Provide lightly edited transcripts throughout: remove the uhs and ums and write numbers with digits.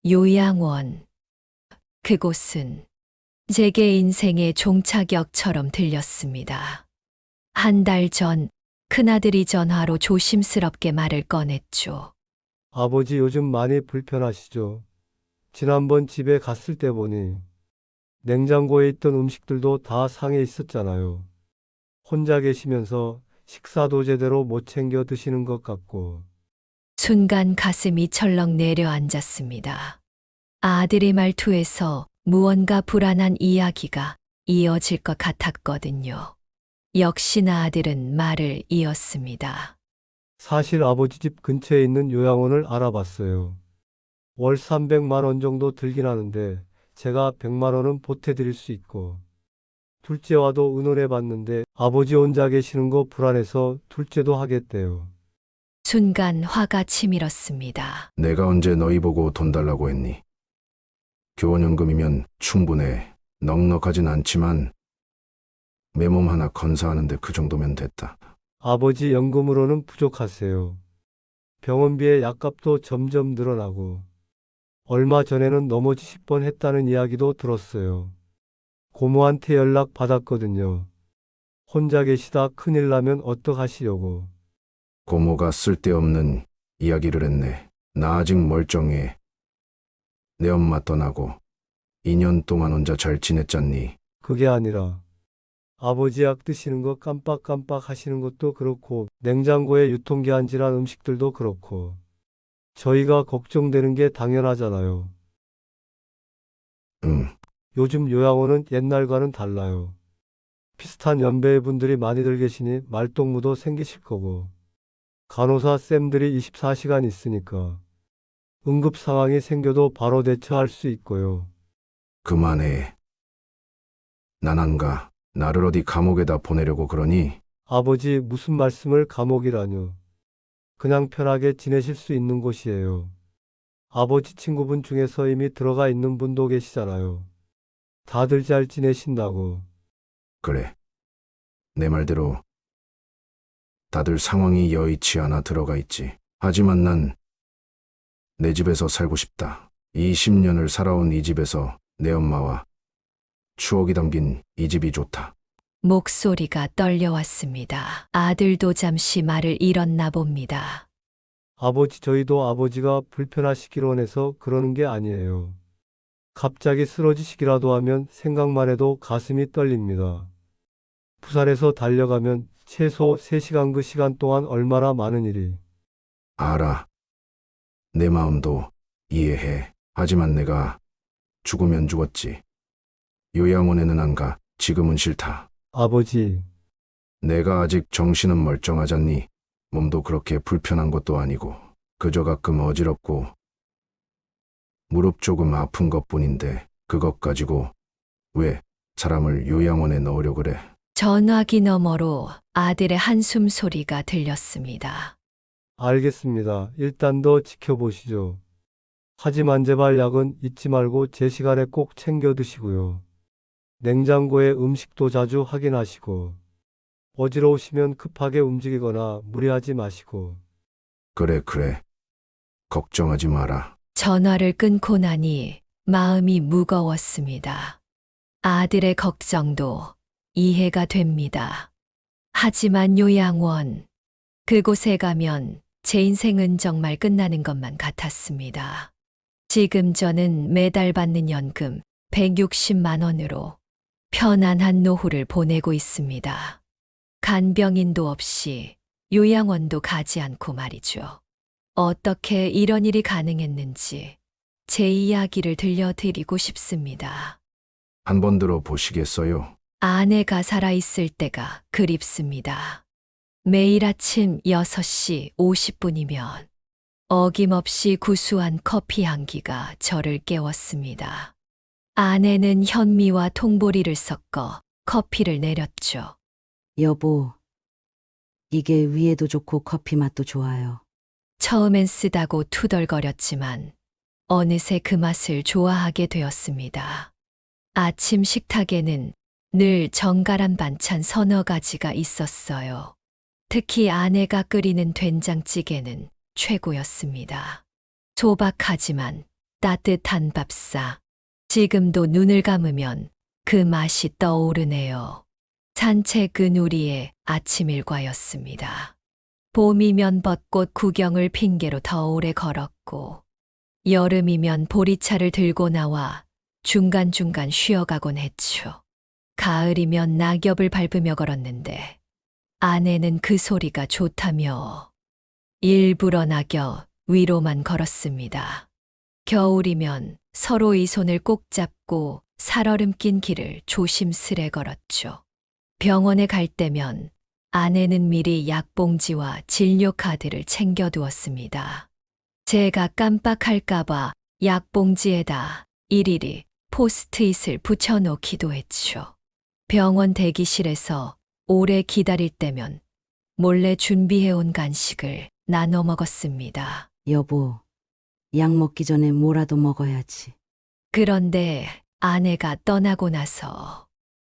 요양원. 그곳은 제게 인생의 종착역처럼 들렸습니다. 한 달 전 큰아들이 전화로 조심스럽게 말을 꺼냈죠. 아버지 요즘 많이 불편하시죠? 지난번 집에 갔을 때 보니 냉장고에 있던 음식들도 다 상해 있었잖아요. 혼자 계시면서 식사도 제대로 못 챙겨 드시는 것 같고. 순간 가슴이 철렁 내려앉았습니다. 아들의 말투에서 무언가 불안한 이야기가 이어질 것 같았거든요. 역시나 아들은 말을 이었습니다. 사실 아버지 집 근처에 있는 요양원을 알아봤어요. 월 300만 원 정도 들긴 하는데 제가 100만 원은 보태드릴 수 있고. 둘째와도 의논해 봤는데 아버지 혼자 계시는 거 불안해서 둘째도 하겠대요. 순간 화가 치밀었습니다. 내가 언제 너희 보고 돈 달라고 했니? 교원연금이면 충분해. 넉넉하진 않지만 내 몸 하나 건사하는데 그 정도면 됐다. 아버지 연금으로는 부족하세요. 병원비에 약값도 점점 늘어나고 얼마 전에는 넘어지실 뻔했다는 이야기도 들었어요. 고모한테 연락 받았거든요. 혼자 계시다 큰일 나면 어떡하시려고. 고모가 쓸데없는 이야기를 했네. 나 아직 멀쩡해. 내 엄마 떠나고 2년 동안 혼자 잘 지냈잖니. 그게 아니라 아버지 약 드시는 거 깜빡깜빡 하시는 것도 그렇고 냉장고에 유통기한 지난 음식들도 그렇고 저희가 걱정되는 게 당연하잖아요. 응, 요즘 요양원은 옛날과는 달라요. 비슷한 연배의 분들이 많이들 계시니 말동무도 생기실 거고 간호사 쌤들이 24시간 있으니까 응급 상황이 생겨도 바로 대처할 수 있고요. 그만해. 난 안 가. 나를 어디 감옥에다 보내려고 그러니? 아버지 무슨 말씀을 감옥이라뇨. 그냥 편하게 지내실 수 있는 곳이에요. 아버지 친구분 중에서 이미 들어가 있는 분도 계시잖아요. 다들 잘 지내신다고. 그래. 내 말대로 다들 상황이 여의치 않아 들어가 있지. 하지만 난 내 집에서 살고 싶다. 20년을 살아온 이 집에서 내 엄마와 추억이 담긴 이 집이 좋다. 목소리가 떨려왔습니다. 아들도 잠시 말을 잃었나 봅니다. 아버지 저희도 아버지가 불편하시길 원해서 그러는 게 아니에요. 갑자기 쓰러지시기라도 하면 생각만 해도 가슴이 떨립니다. 부산에서 달려가면 최소 3시간 그 시간 동안 얼마나 많은 일이. 알아. 내 마음도 이해해. 하지만 내가 죽으면 죽었지. 요양원에는 안 가. 지금은 싫다. 아버지, 내가 아직 정신은 멀쩡하잖니. 몸도 그렇게 불편한 것도 아니고 그저 가끔 어지럽고 무릎 조금 아픈 것뿐인데 그것 가지고 왜 사람을 요양원에 넣으려 그래? 전화기 너머로 아들의 한숨 소리가 들렸습니다. 알겠습니다. 일단 더 지켜보시죠. 하지만 제발 약은 잊지 말고 제 시간에 꼭 챙겨 드시고요. 냉장고에 음식도 자주 확인하시고, 어지러우시면 급하게 움직이거나 무리하지 마시고, 그래. 걱정하지 마라. 전화를 끊고 나니 마음이 무거웠습니다. 아들의 걱정도 이해가 됩니다. 하지만 요양원, 그곳에 가면 제 인생은 정말 끝나는 것만 같았습니다. 지금 저는 매달 받는 연금 160만 원으로 편안한 노후를 보내고 있습니다. 간병인도 없이 요양원도 가지 않고 말이죠. 어떻게 이런 일이 가능했는지 제 이야기를 들려드리고 싶습니다. 한번 들어보시겠어요? 아내가 살아있을 때가 그립습니다. 매일 아침 6시 50분이면 어김없이 구수한 커피 향기가 저를 깨웠습니다. 아내는 현미와 통보리를 섞어 커피를 내렸죠. 여보, 이게 위에도 좋고 커피 맛도 좋아요. 처음엔 쓰다고 투덜거렸지만 어느새 그 맛을 좋아하게 되었습니다. 아침 식탁에는 늘 정갈한 반찬 서너 가지가 있었어요. 특히 아내가 끓이는 된장찌개는 최고였습니다. 소박하지만 따뜻한 밥상. 지금도 눈을 감으면 그 맛이 떠오르네요. 산책은 우리의 아침 일과였습니다. 봄이면 벚꽃 구경을 핑계로 더 오래 걸었고, 여름이면 보리차를 들고 나와 중간중간 쉬어가곤 했죠. 가을이면 낙엽을 밟으며 걸었는데, 아내는 그 소리가 좋다며 일부러 낙엽 위로만 걸었습니다. 겨울이면 서로 이 손을 꼭 잡고 살얼음 낀 길을 조심스레 걸었죠. 병원에 갈 때면 아내는 미리 약봉지와 진료 카드를 챙겨두었습니다. 제가 깜빡할까봐 약봉지에다 일일이 포스트잇을 붙여놓기도 했죠. 병원 대기실에서 오래 기다릴 때면 몰래 준비해온 간식을 나눠 먹었습니다. 여보, 약 먹기 전에 뭐라도 먹어야지. 그런데 아내가 떠나고 나서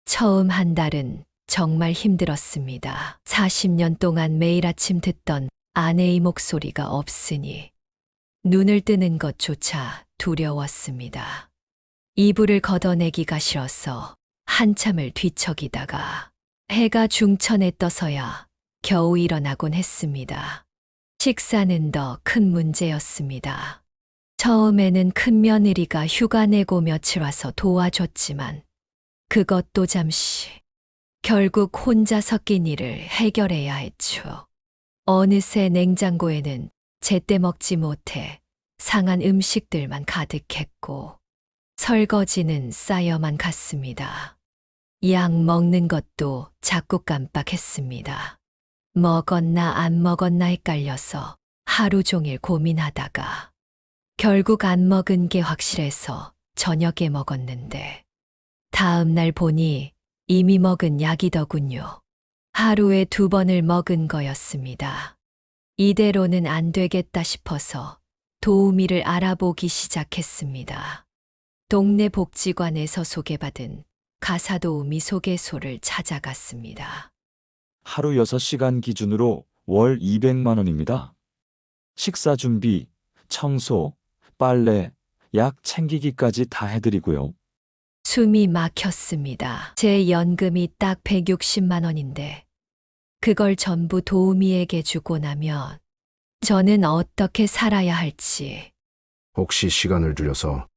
처음 한 달은 정말 힘들었습니다. 40년 동안 매일 아침 듣던 아내의 목소리가 없으니 눈을 뜨는 것조차 두려웠습니다. 이불을 걷어내기가 싫어서 한참을 뒤척이다가 해가 중천에 떠서야 겨우 일어나곤 했습니다. 식사는 더 큰 문제였습니다. 처음에는 큰며느리가 휴가 내고 며칠 와서 도와줬지만 그것도 잠시. 결국 혼자 섞인 일을 해결해야 했죠. 어느새 냉장고에는 제때 먹지 못해 상한 음식들만 가득했고 설거지는 쌓여만 갔습니다. 약 먹는 것도 자꾸 깜빡했습니다. 먹었나 안 먹었나 헷갈려서 하루 종일 고민하다가 결국 안 먹은 게 확실해서 저녁에 먹었는데 다음 날 보니 이미 먹은 약이더군요. 하루에 2번을 먹은 거였습니다. 이대로는 안 되겠다 싶어서 도우미를 알아보기 시작했습니다. 동네 복지관에서 소개받은 가사도우미 소개소를 찾아갔습니다. 하루 6시간 기준으로 월 200만 원입니다. 식사 준비, 청소, 빨래, 약 챙기기까지 다 해드리고요. 숨이 막혔습니다. 제 연금이 딱 160만 원인데 그걸 전부 도우미에게 주고 나면 저는 어떻게 살아야 할지. 혹시 시간을 줄여서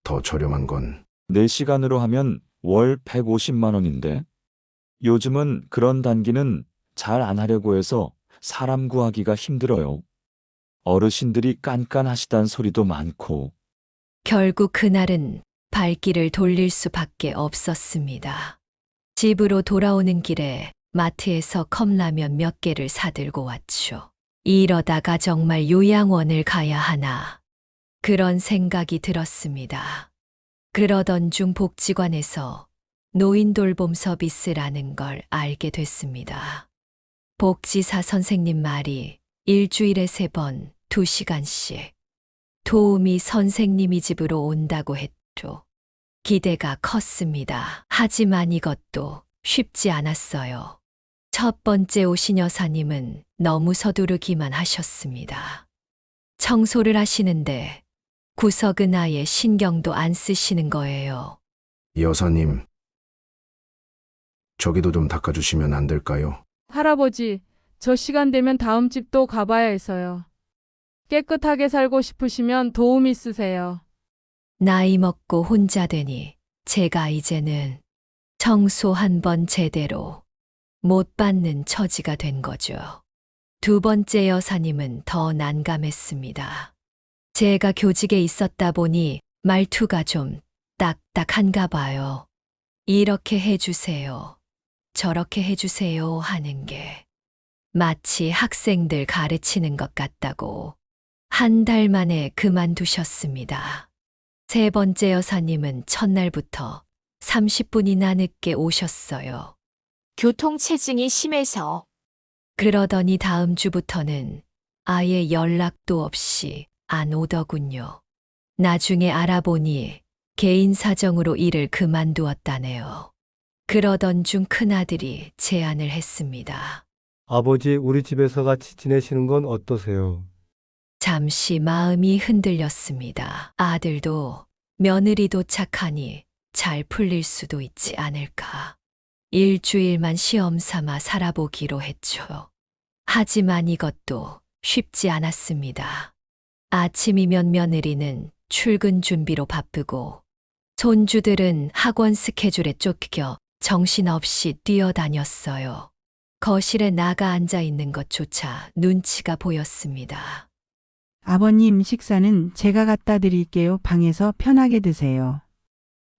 더 저렴한 건 4시간으로 하면 월 150만 원인데 요즘은 그런 단기는 잘 안 하려고 해서 사람 구하기가 힘들어요. 어르신들이 깐깐하시단 소리도 많고. 결국 그날은 발길을 돌릴 수밖에 없었습니다. 집으로 돌아오는 길에 마트에서 컵라면 몇 개를 사들고 왔죠. 이러다가 정말 요양원을 가야 하나. 그런 생각이 들었습니다. 그러던 중 복지관에서 노인 돌봄 서비스라는 걸 알게 됐습니다. 복지사 선생님 말이 일주일에 3번, 2시간씩 도우미 선생님이 집으로 온다고 했죠. 기대가 컸습니다. 하지만 이것도 쉽지 않았어요. 첫 번째 오신 여사님은 너무 서두르기만 하셨습니다. 청소를 하시는데 구석은 아예 신경도 안 쓰시는 거예요. 여사님, 저기도 좀 닦아주시면 안 될까요? 할아버지, 저 시간 되면 다음 집도 가봐야 해서요. 깨끗하게 살고 싶으시면 도우미 쓰세요. 나이 먹고 혼자 되니 제가 이제는 청소 한 번 제대로 못 받는 처지가 된 거죠. 2번째 여사님은 더 난감했습니다. 제가 교직에 있었다 보니 말투가 좀 딱딱한가 봐요. 이렇게 해주세요. 저렇게 해주세요 하는 게 마치 학생들 가르치는 것 같다고 한 달 만에 그만두셨습니다. 3번째 여사님은 첫날부터 30분이나 늦게 오셨어요. 교통체증이 심해서 그러더니 다음 주부터는 아예 연락도 없이 안 오더군요. 나중에 알아보니 개인 사정으로 일을 그만두었다네요. 그러던 중 큰아들이 제안을 했습니다. 아버지, 우리 집에서 같이 지내시는 건 어떠세요? 잠시 마음이 흔들렸습니다. 아들도 며느리도 착하니 잘 풀릴 수도 있지 않을까. 일주일만 시험 삼아 살아보기로 했죠. 하지만 이것도 쉽지 않았습니다. 아침이면 며느리는 출근 준비로 바쁘고 손주들은 학원 스케줄에 쫓겨 정신없이 뛰어다녔어요. 거실에 나가 앉아 있는 것조차 눈치가 보였습니다. 아버님 식사는 제가 갖다 드릴게요. 방에서 편하게 드세요.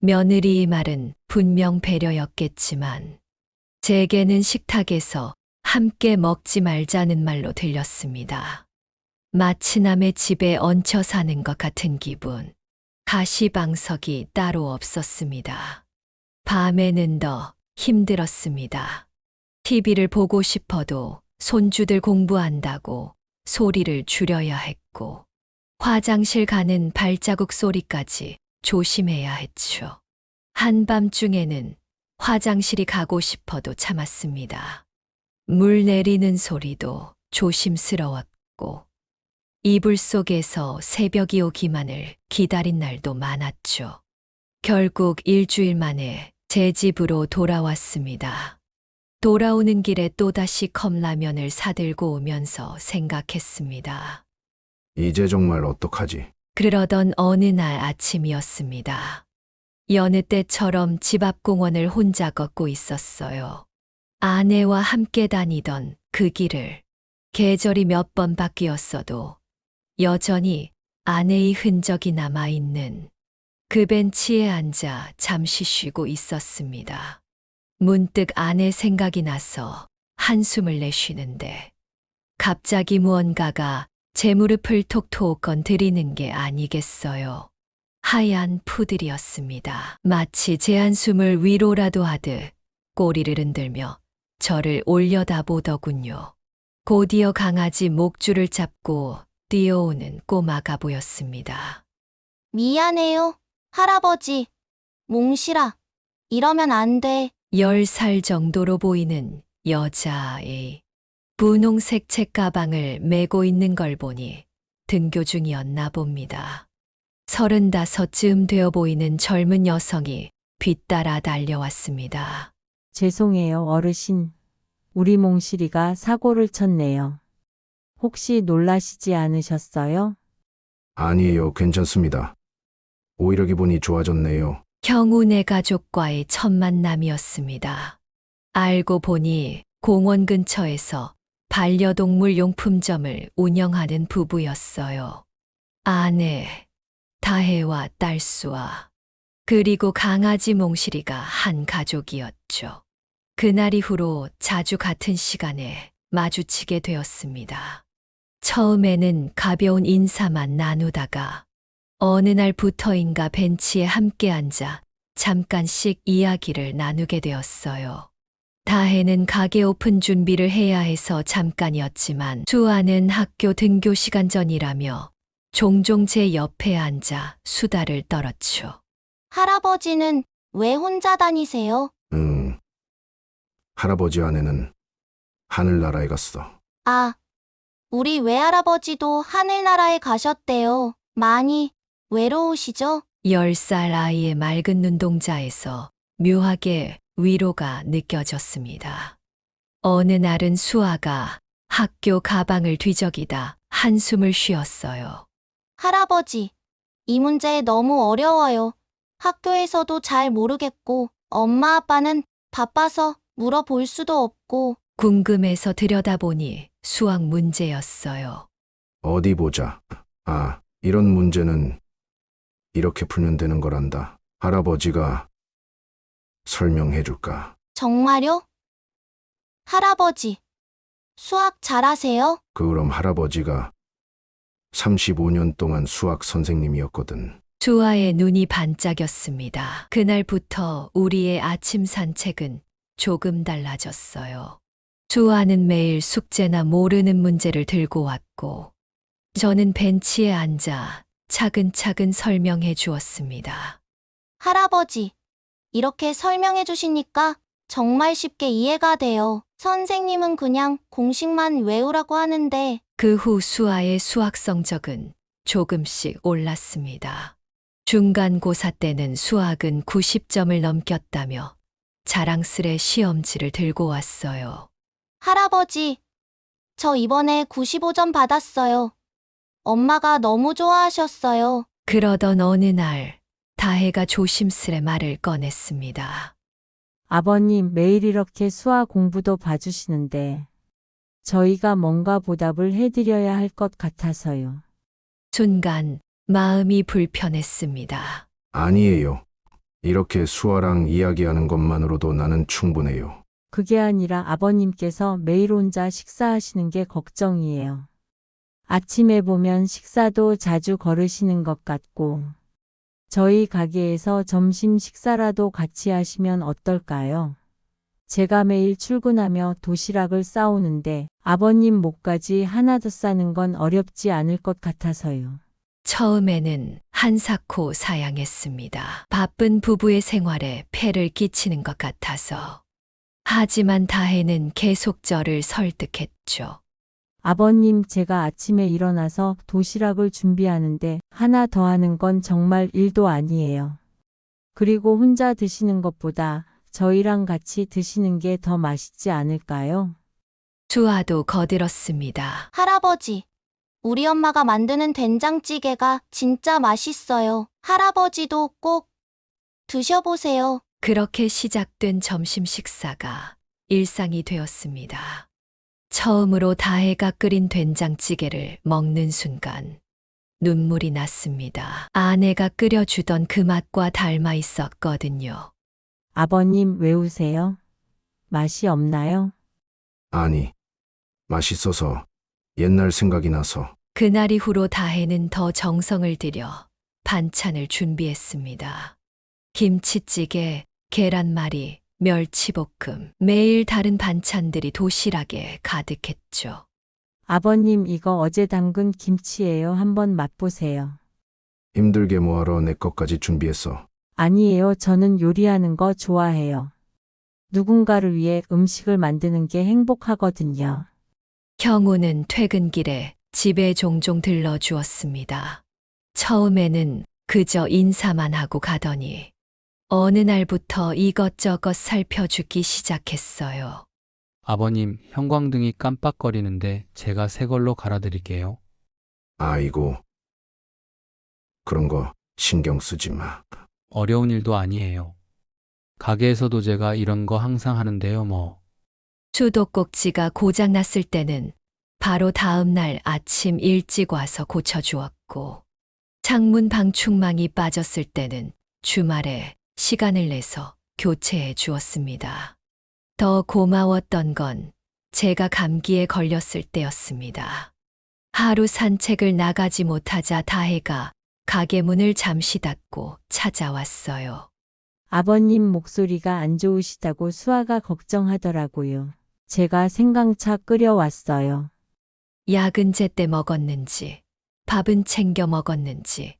며느리의 말은 분명 배려였겠지만 제게는 식탁에서 함께 먹지 말자는 말로 들렸습니다. 마치 남의 집에 얹혀 사는 것 같은 기분. 가시방석이 따로 없었습니다. 밤에는 더 힘들었습니다. TV를 보고 싶어도 손주들 공부한다고 소리를 줄여야 했고, 화장실 가는 발자국 소리까지 조심해야 했죠. 한밤중에는 화장실이 가고 싶어도 참았습니다. 물 내리는 소리도 조심스러웠고, 이불 속에서 새벽이 오기만을 기다린 날도 많았죠. 결국 일주일 만에 제 집으로 돌아왔습니다. 돌아오는 길에 또다시 컵라면을 사들고 오면서 생각했습니다. 이제 정말 어떡하지? 그러던 어느 날 아침이었습니다. 여느 때처럼 집 앞 공원을 혼자 걷고 있었어요. 아내와 함께 다니던 그 길을 계절이 몇 번 바뀌었어도 여전히 아내의 흔적이 남아있는 그 벤치에 앉아 잠시 쉬고 있었습니다. 문득 아내 생각이 나서 한숨을 내쉬는데 갑자기 무언가가 제 무릎을 톡톡 건드리는 게 아니겠어요. 하얀 푸들이었습니다. 마치 제 한숨을 위로라도 하듯 꼬리를 흔들며 저를 올려다보더군요. 곧이어 강아지 목줄을 잡고 뛰어오는 꼬마가 보였습니다. 미안해요, 할아버지. 몽실아, 이러면 안 돼. 10살 정도로 보이는 여자아이. 분홍색 책가방을 메고 있는 걸 보니 등교 중이었나 봅니다. 35쯤 되어 보이는 젊은 여성이 뒤따라 달려왔습니다. 죄송해요, 어르신. 우리 몽실이가 사고를 쳤네요. 혹시 놀라시지 않으셨어요? 아니에요, 괜찮습니다. 오히려 기분이 좋아졌네요. 형우네 가족과의 첫 만남이었습니다. 알고 보니 공원 근처에서 반려동물 용품점을 운영하는 부부였어요. 아내, 다혜와 딸수아, 그리고 강아지 몽실이가 한 가족이었죠. 그날 이후로 자주 같은 시간에 마주치게 되었습니다. 처음에는 가벼운 인사만 나누다가 어느 날부터인가 벤치에 함께 앉아 잠깐씩 이야기를 나누게 되었어요. 다혜는 가게 오픈 준비를 해야 해서 잠깐이었지만 수아는 학교 등교 시간 전이라며 종종 제 옆에 앉아 수다를 떨었죠. 할아버지는 왜 혼자 다니세요? 할아버지 아내는 하늘나라에 갔어. 아, 우리 외할아버지도 하늘나라에 가셨대요. 많이 외로우시죠? 10살 아이의 맑은 눈동자에서 묘하게 위로가 느껴졌습니다. 어느 날은 수아가 학교 가방을 뒤적이다 한숨을 쉬었어요. 할아버지, 이 문제 너무 어려워요. 학교에서도 잘 모르겠고, 엄마 아빠는 바빠서 물어볼 수도 없고. 궁금해서 들여다보니 수학 문제였어요. 어디 보자. 아, 이런 문제는 이렇게 풀면 되는 거란다. 할아버지가 설명해 줄까? 정말요? 할아버지, 수학 잘하세요? 그럼 할아버지가 35년 동안 수학 선생님이었거든. 수아의 눈이 반짝였습니다. 그날부터 우리의 아침 산책은 조금 달라졌어요. 수아는 매일 숙제나 모르는 문제를 들고 왔고, 저는 벤치에 앉아 차근차근 설명해 주었습니다. 할아버지, 이렇게 설명해 주시니까 정말 쉽게 이해가 돼요. 선생님은 그냥 공식만 외우라고 하는데 그 후 수아의 수학 성적은 조금씩 올랐습니다. 중간고사 때는 수학은 90점을 넘겼다며 자랑스레 시험지를 들고 왔어요. 할아버지, 저 이번에 95점 받았어요. 엄마가 너무 좋아하셨어요. 그러던 어느 날 다혜가 조심스레 말을 꺼냈습니다. 아버님 매일 이렇게 수학 공부도 봐주시는데 저희가 뭔가 보답을 해드려야 할 것 같아서요. 순간 마음이 불편했습니다. 아니에요. 이렇게 수아랑 이야기하는 것만으로도 나는 충분해요. 그게 아니라 아버님께서 매일 혼자 식사하시는 게 걱정이에요. 아침에 보면 식사도 자주 거르시는 것 같고, 저희 가게에서 점심 식사라도 같이 하시면 어떨까요? 제가 매일 출근하며 도시락을 싸오는데 아버님 목까지 하나 더 싸는 건 어렵지 않을 것 같아서요. 처음에는 한사코 사양했습니다. 바쁜 부부의 생활에 폐를 끼치는 것 같아서. 하지만 다혜는 계속 저를 설득했죠. 아버님, 제가 아침에 일어나서 도시락을 준비하는데 하나 더 하는 건 정말 일도 아니에요. 그리고 혼자 드시는 것보다 저희랑 같이 드시는 게 더 맛있지 않을까요? 수아도 거들었습니다. 할아버지, 우리 엄마가 만드는 된장찌개가 진짜 맛있어요. 할아버지도 꼭 드셔보세요. 그렇게 시작된 점심 식사가 일상이 되었습니다. 처음으로 다혜가 끓인 된장찌개를 먹는 순간 눈물이 났습니다. 아내가 끓여주던 그 맛과 닮아 있었거든요. 아버님, 왜 우세요? 맛이 없나요? 아니, 맛있어서 옛날 생각이 나서. 그날 이후로 다혜는 더 정성을 들여 반찬을 준비했습니다. 김치찌개, 계란말이, 멸치볶음, 매일 다른 반찬들이 도시락에 가득했죠. 아버님, 이거 어제 담근 김치예요. 한번 맛보세요. 힘들게 뭐하러 내 것까지 준비했어. 아니에요. 저는 요리하는 거 좋아해요. 누군가를 위해 음식을 만드는 게 행복하거든요. 형우는 퇴근길에 집에 종종 들러주었습니다. 처음에는 그저 인사만 하고 가더니 어느 날부터 이것저것 살펴주기 시작했어요. 아버님, 형광등이 깜빡거리는데 제가 새 걸로 갈아드릴게요. 아이고. 그런 거 신경 쓰지 마. 어려운 일도 아니에요. 가게에서도 제가 이런 거 항상 하는데요, 뭐. 수도꼭지가 고장났을 때는 바로 다음 날 아침 일찍 와서 고쳐주었고, 창문 방충망이 빠졌을 때는 주말에 시간을 내서 교체해 주었습니다. 더 고마웠던 건 제가 감기에 걸렸을 때였습니다. 하루 산책을 나가지 못하자 다혜가 가게 문을 잠시 닫고 찾아왔어요. 아버님 목소리가 안 좋으시다고 수아가 걱정하더라고요. 제가 생강차 끓여왔어요. 약은 제때 먹었는지, 밥은 챙겨 먹었는지,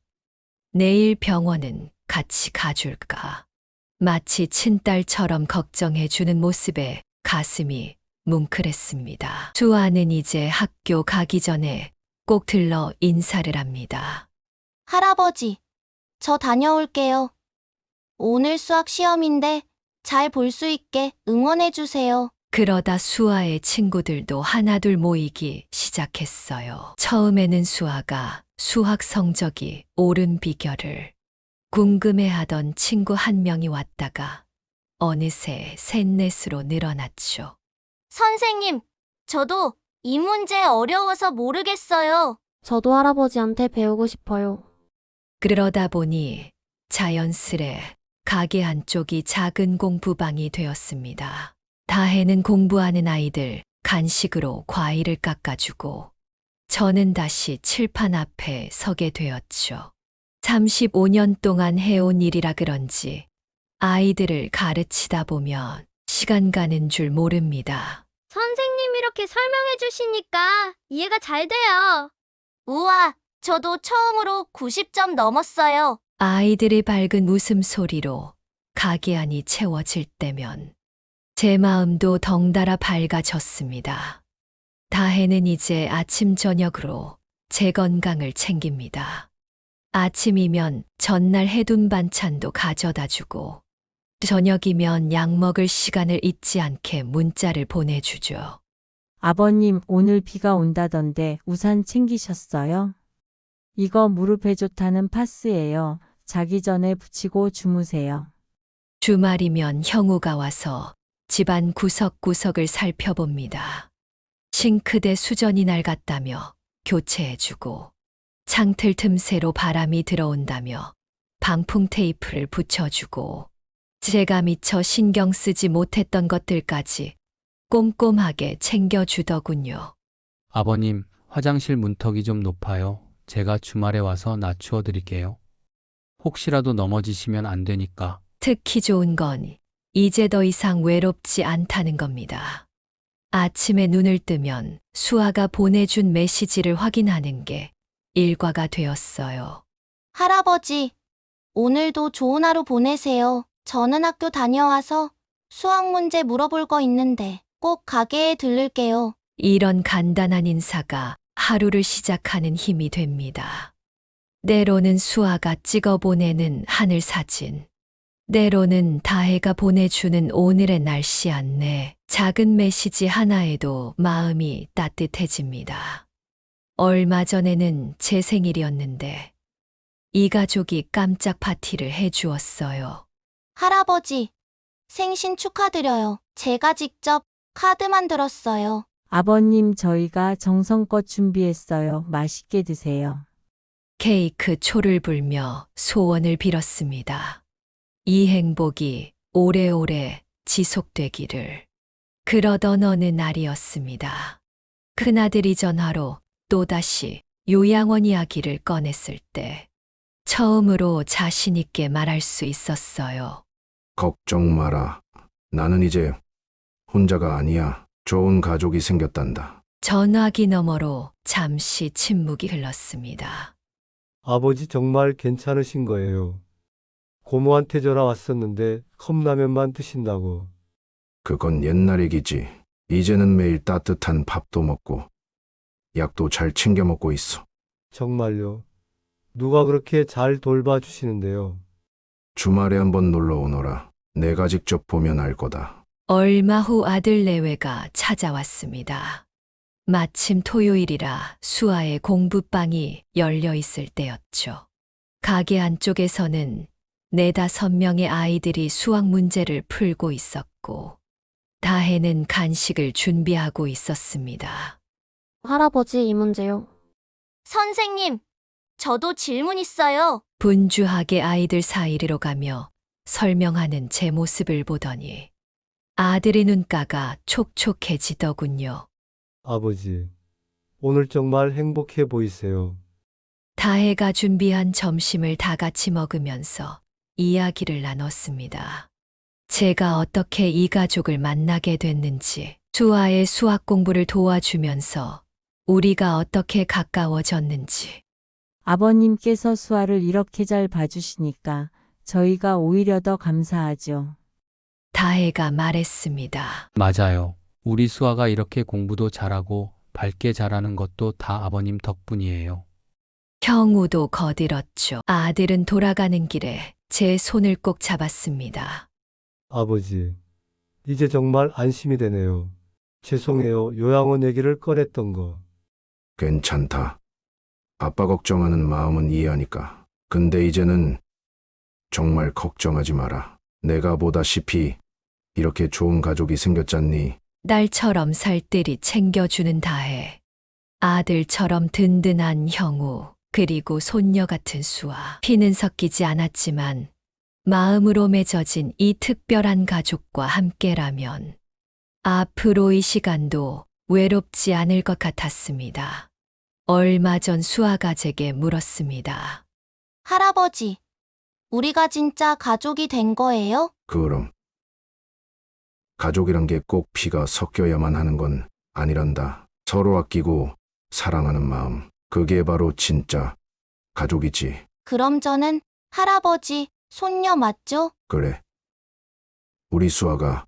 내일 병원은 같이 가줄까. 마치 친딸처럼 걱정해주는 모습에 가슴이 뭉클했습니다. 수아는 이제 학교 가기 전에 꼭 들러 인사를 합니다. 할아버지, 저 다녀올게요. 오늘 수학 시험인데 잘 볼 수 있게 응원해주세요. 그러다 수아의 친구들도 하나둘 모이기 시작했어요. 처음에는 수아가 수학 성적이 오른 비결을 궁금해하던 친구 한 명이 왔다가 어느새 셋넷으로 늘어났죠. 선생님, 저도 이 문제 어려워서 모르겠어요. 저도 할아버지한테 배우고 싶어요. 그러다 보니 자연스레 가게 한쪽이 작은 공부방이 되었습니다. 다혜는 공부하는 아이들 간식으로 과일을 깎아주고 저는 다시 칠판 앞에 서게 되었죠. 35년 동안 해온 일이라 그런지 아이들을 가르치다 보면 시간 가는 줄 모릅니다. 선생님 이렇게 설명해 주시니까 이해가 잘 돼요. 우와, 저도 처음으로 90점 넘었어요. 아이들의 밝은 웃음소리로 가게 안이 채워질 때면 제 마음도 덩달아 밝아졌습니다. 다혜는 이제 아침 저녁으로 제 건강을 챙깁니다. 아침이면 전날 해둔 반찬도 가져다 주고, 저녁이면 약 먹을 시간을 잊지 않게 문자를 보내주죠. 아버님, 오늘 비가 온다던데 우산 챙기셨어요? 이거 무릎에 좋다는 파스예요. 자기 전에 붙이고 주무세요. 주말이면 형우가 와서 집안 구석구석을 살펴봅니다. 싱크대 수전이 낡았다며 교체해주고, 창틀 틈새로 바람이 들어온다며 방풍 테이프를 붙여주고, 제가 미처 신경 쓰지 못했던 것들까지 꼼꼼하게 챙겨주더군요. 아버님, 화장실 문턱이 좀 높아요. 제가 주말에 와서 낮추어 드릴게요. 혹시라도 넘어지시면 안 되니까. 특히 좋은 건 이제 더 이상 외롭지 않다는 겁니다. 아침에 눈을 뜨면 수아가 보내준 메시지를 확인하는 게 일과가 되었어요. 할아버지, 오늘도 좋은 하루 보내세요. 저는 학교 다녀와서 수학 문제 물어볼 거 있는데 꼭 가게에 들를게요. 이런 간단한 인사가 하루를 시작하는 힘이 됩니다. 때로는 수아가 찍어 보내는 하늘 사진, 때로는 다혜가 보내주는 오늘의 날씨 안내, 작은 메시지 하나에도 마음이 따뜻해집니다. 얼마 전에는 제 생일이었는데 이 가족이 깜짝 파티를 해주었어요. 할아버지, 생신 축하드려요. 제가 직접 카드 만들었어요. 아버님, 저희가 정성껏 준비했어요. 맛있게 드세요. 케이크 초를 불며 소원을 빌었습니다. 이 행복이 오래오래 지속되기를. 그러던 어느 날이었습니다. 큰아들이 전화로 또다시 요양원 이야기를 꺼냈을 때 처음으로 자신 있게 말할 수 있었어요. 걱정 마라. 나는 이제 혼자가 아니야. 좋은 가족이 생겼단다. 전화기 너머로 잠시 침묵이 흘렀습니다. 아버지 정말 괜찮으신 거예요. 고모한테 전화 왔었는데 컵라면만 드신다고. 그건 옛날 얘기지. 이제는 매일 따뜻한 밥도 먹고 약도 잘 챙겨 먹고 있어. 정말요. 누가 그렇게 잘 돌봐주시는데요. 주말에 한번 놀러 오너라. 내가 직접 보면 알 거다. 얼마 후 아들 내외가 찾아왔습니다. 마침 토요일이라 수아의 공부방이 열려 있을 때였죠. 가게 안쪽에서는 4~5명의 아이들이 수학 문제를 풀고 있었고, 다혜는 간식을 준비하고 있었습니다. 할아버지, 이 문제요. 선생님, 저도 질문 있어요. 분주하게 아이들 사이로 가며 설명하는 제 모습을 보더니 아들의 눈가가 촉촉해지더군요. 아버지, 오늘 정말 행복해 보이세요. 다혜가 준비한 점심을 다 같이 먹으면서 이야기를 나눴습니다. 제가 어떻게 이 가족을 만나게 됐는지, 수아의 수학 공부를 도와주면서 우리가 어떻게 가까워졌는지. 아버님께서 수아를 이렇게 잘 봐주시니까 저희가 오히려 더 감사하죠. 다혜가 말했습니다. 맞아요. 우리 수아가 이렇게 공부도 잘하고 밝게 자라는 것도 다 아버님 덕분이에요. 형우도 거들었죠. 아들은 돌아가는 길에 제 손을 꼭 잡았습니다. 아버지, 이제 정말 안심이 되네요. 죄송해요. 요양원 얘기를 꺼냈던 거. 괜찮다. 아빠 걱정하는 마음은 이해하니까. 근데 이제는 정말 걱정하지 마라. 내가 보다시피 이렇게 좋은 가족이 생겼잖니. 딸처럼 살뜰히 챙겨주는 다혜, 아들처럼 든든한 형우, 그리고 손녀 같은 수아. 피는 섞이지 않았지만 마음으로 맺어진 이 특별한 가족과 함께라면 앞으로의 시간도 외롭지 않을 것 같았습니다. 얼마 전 수아가 제게 물었습니다. 할아버지, 우리가 진짜 가족이 된 거예요? 그럼 가족이란 게 꼭 피가 섞여야만 하는 건 아니란다. 서로 아끼고 사랑하는 마음, 그게 바로 진짜 가족이지. 그럼 저는 할아버지, 손녀 맞죠? 그래. 우리 수아가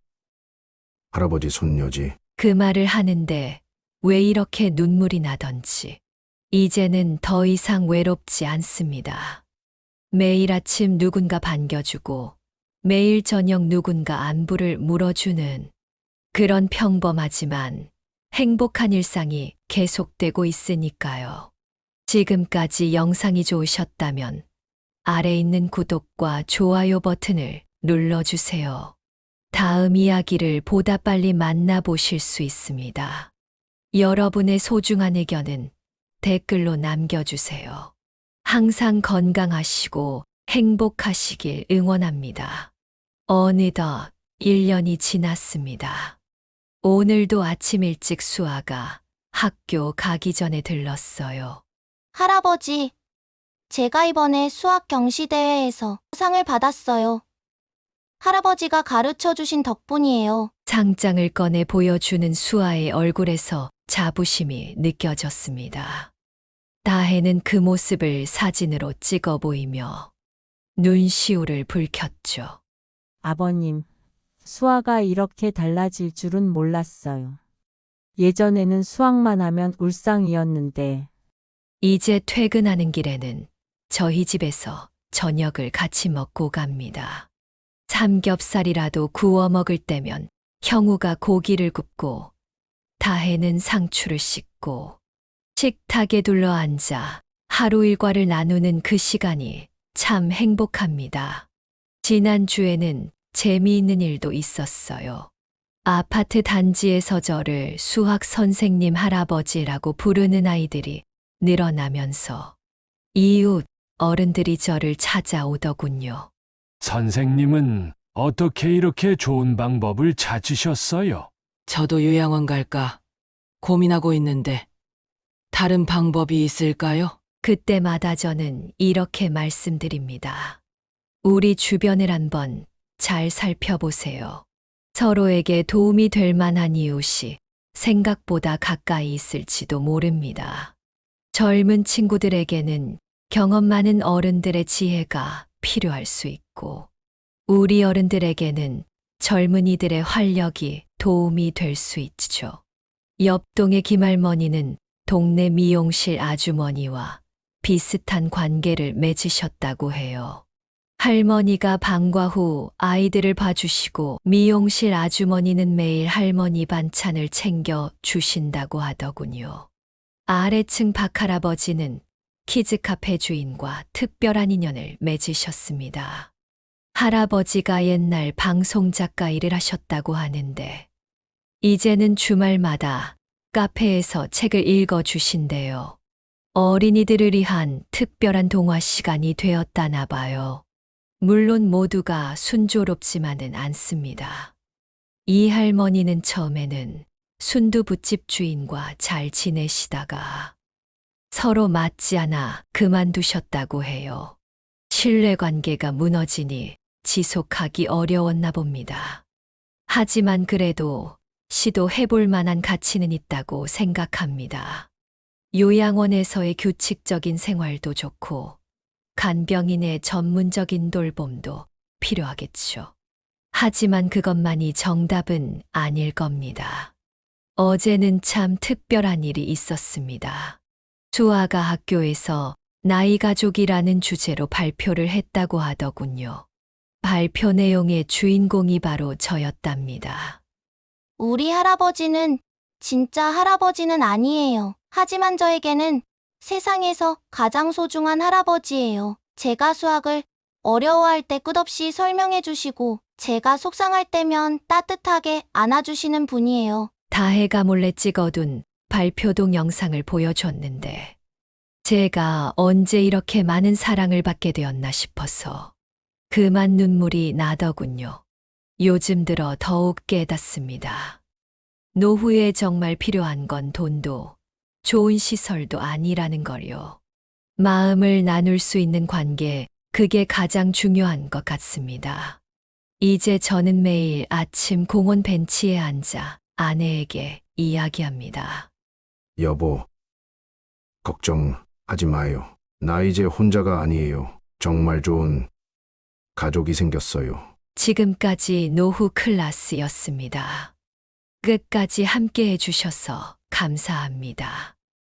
할아버지 손녀지. 그 말을 하는데 왜 이렇게 눈물이 나던지. 이제는 더 이상 외롭지 않습니다. 매일 아침 누군가 반겨주고 매일 저녁 누군가 안부를 물어주는 그런 평범하지만 행복한 일상이 계속되고 있으니까요. 지금까지 영상이 좋으셨다면 아래 있는 구독과 좋아요 버튼을 눌러주세요. 다음 이야기를 보다 빨리 만나보실 수 있습니다. 여러분의 소중한 의견은 댓글로 남겨주세요. 항상 건강하시고 행복하시길 응원합니다. 어느덧 1년이 지났습니다. 오늘도 아침 일찍 수아가 학교 가기 전에 들렀어요. 할아버지, 제가 이번에 수학 경시대회에서 상을 받았어요. 할아버지가 가르쳐 주신 덕분이에요. 상장을 꺼내 보여주는 수아의 얼굴에서 자부심이 느껴졌습니다. 다혜는 그 모습을 사진으로 찍어 보이며 눈시울을 붉혔죠. 아버님, 수아가 이렇게 달라질 줄은 몰랐어요. 예전에는 수학만 하면 울상이었는데 이제 퇴근하는 길에는 저희 집에서 저녁을 같이 먹고 갑니다. 삼겹살이라도 구워 먹을 때면 형우가 고기를 굽고 다혜는 상추를 씻고 식탁에 둘러앉아 하루 일과를 나누는 그 시간이 참 행복합니다. 지난주에는 재미있는 일도 있었어요. 아파트 단지에서 저를 수학 선생님 할아버지라고 부르는 아이들이 늘어나면서 이웃 어른들이 저를 찾아오더군요. 선생님은 어떻게 이렇게 좋은 방법을 찾으셨어요? 저도 요양원 갈까 고민하고 있는데 다른 방법이 있을까요? 그때마다 저는 이렇게 말씀드립니다. 우리 주변을 한번 잘 살펴보세요. 서로에게 도움이 될 만한 이웃이 생각보다 가까이 있을지도 모릅니다. 젊은 친구들에게는 경험 많은 어른들의 지혜가 필요할 수 있고, 우리 어른들에게는 젊은이들의 활력이 도움이 될 수 있죠. 옆동의 김할머니는 동네 미용실 아주머니와 비슷한 관계를 맺으셨다고 해요. 할머니가 방과 후 아이들을 봐주시고 미용실 아주머니는 매일 할머니 반찬을 챙겨 주신다고 하더군요. 아래층 박할아버지는 키즈카페 주인과 특별한 인연을 맺으셨습니다. 할아버지가 옛날 방송작가 일을 하셨다고 하는데 이제는 주말마다 카페에서 책을 읽어주신대요. 어린이들을 위한 특별한 동화 시간이 되었다나 봐요. 물론 모두가 순조롭지만은 않습니다. 이 할머니는 처음에는 순두부집 주인과 잘 지내시다가 서로 맞지 않아 그만두셨다고 해요. 신뢰관계가 무너지니 지속하기 어려웠나 봅니다. 하지만 그래도 시도해볼 만한 가치는 있다고 생각합니다. 요양원에서의 규칙적인 생활도 좋고 간병인의 전문적인 돌봄도 필요하겠죠. 하지만 그것만이 정답은 아닐 겁니다. 어제는 참 특별한 일이 있었습니다. 수아가 학교에서 나이 가족이라는 주제로 발표를 했다고 하더군요. 발표 내용의 주인공이 바로 저였답니다. 우리 할아버지는 진짜 할아버지는 아니에요. 하지만 저에게는 세상에서 가장 소중한 할아버지예요. 제가 수학을 어려워할 때 끝없이 설명해 주시고 제가 속상할 때면 따뜻하게 안아주시는 분이에요. 다혜가 몰래 찍어둔 발표동 영상을 보여줬는데 제가 언제 이렇게 많은 사랑을 받게 되었나 싶어서 그만 눈물이 나더군요. 요즘 들어 더욱 깨닫습니다. 노후에 정말 필요한 건 돈도 좋은 시설도 아니라는 걸요. 마음을 나눌 수 있는 관계, 그게 가장 중요한 것 같습니다. 이제 저는 매일 아침 공원 벤치에 앉아 아내에게 이야기합니다. 여보, 걱정하지 마요. 나 이제 혼자가 아니에요. 정말 좋은 가족이 생겼어요. 지금까지 노후 클라스였습니다. 끝까지 함께 해주셔서 감사합니다.